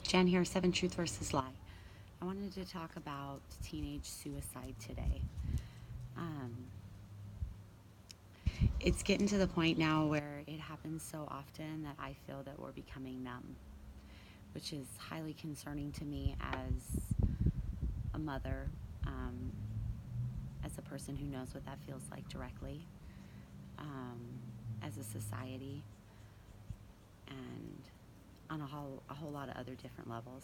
Jen here, Seven Truth versus Lie. I wanted to talk about teenage suicide today. Um, it's getting to the point now where it happens so often that I feel that we're becoming numb, which is highly concerning to me as a mother, um, as a person who knows what that feels like directly, um, as a society, and on a whole lot of other different levels.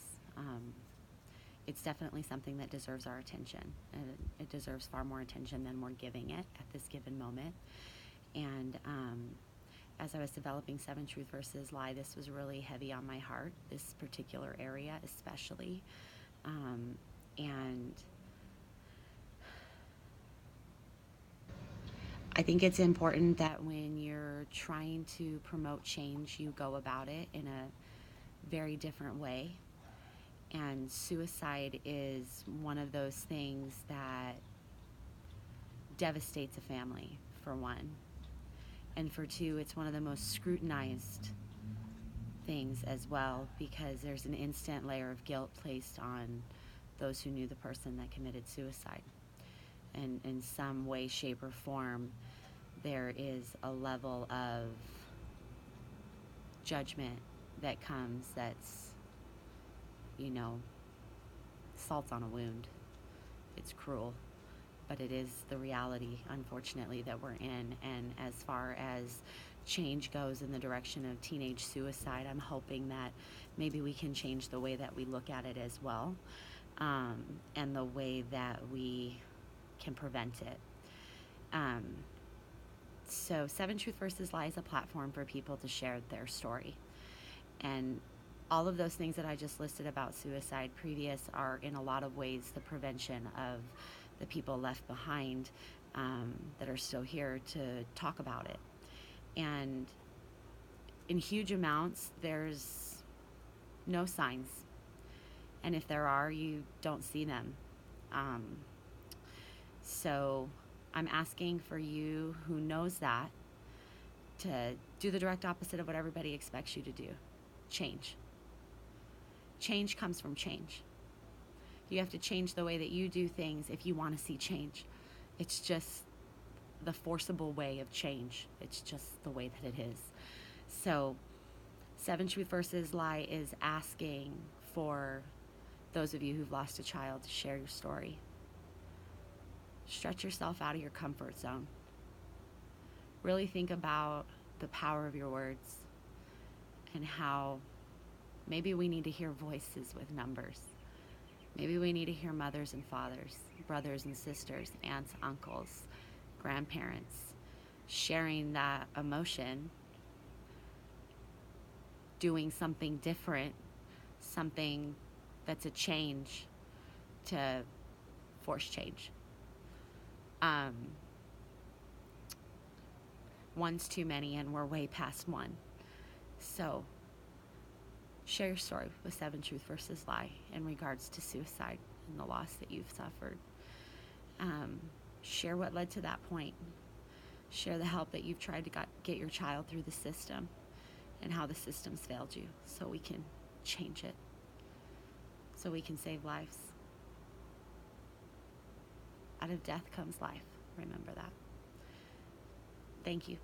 It's definitely something that deserves our attention. And it deserves far more attention than we're giving it at this given moment. And as I was developing Seven Truth versus Lie, this was really heavy on my heart, this particular area especially. And I think it's important that when you're trying to promote change, you go about it in a very different way. And suicide is one of those things that devastates a family, for one. And for two, it's one of the most scrutinized things as well, because there's an instant layer of guilt placed on those who knew the person that committed suicide. And in some way, shape, or form, there is a level of judgment that comes that's, you know, salt on a wound. It's cruel, but it is the reality, unfortunately, that we're in. And as far as change goes in the direction of teenage suicide, I'm hoping that maybe we can change the way that we look at it as well, and the way that we can prevent it. So Seven Truth versus Lie is a platform for people to share their story. And all of those things that I just listed about suicide previous are in a lot of ways the prevention of the people left behind, that are still here to talk about it. And in huge amounts, there's no signs. And if there are, you don't see them. So I'm asking for you who knows that to do the direct opposite of what everybody expects you to do. Change. Change comes from change. You have to change the way that you do things if you want to see change. It's just the forcible way of change. It's just the way that it is. So, Seven Truth versus Lie is asking for those of you who've lost a child to share your story. Stretch yourself out of your comfort zone. Really think about the power of your words and how maybe we need to hear voices with numbers. Maybe we need to hear mothers and fathers, brothers and sisters, aunts, uncles, grandparents, sharing that emotion, doing something different, something that's a change to force change. One's too many, and we're way past one. So share your story with Seven Truth versus Lie in regards to suicide and the loss that you've suffered. Share what led to that point. Share the help that you've tried to get your child through the system and how the system's failed you, so we can change it, so we can save lives. Out of death comes life. Remember that. Thank you.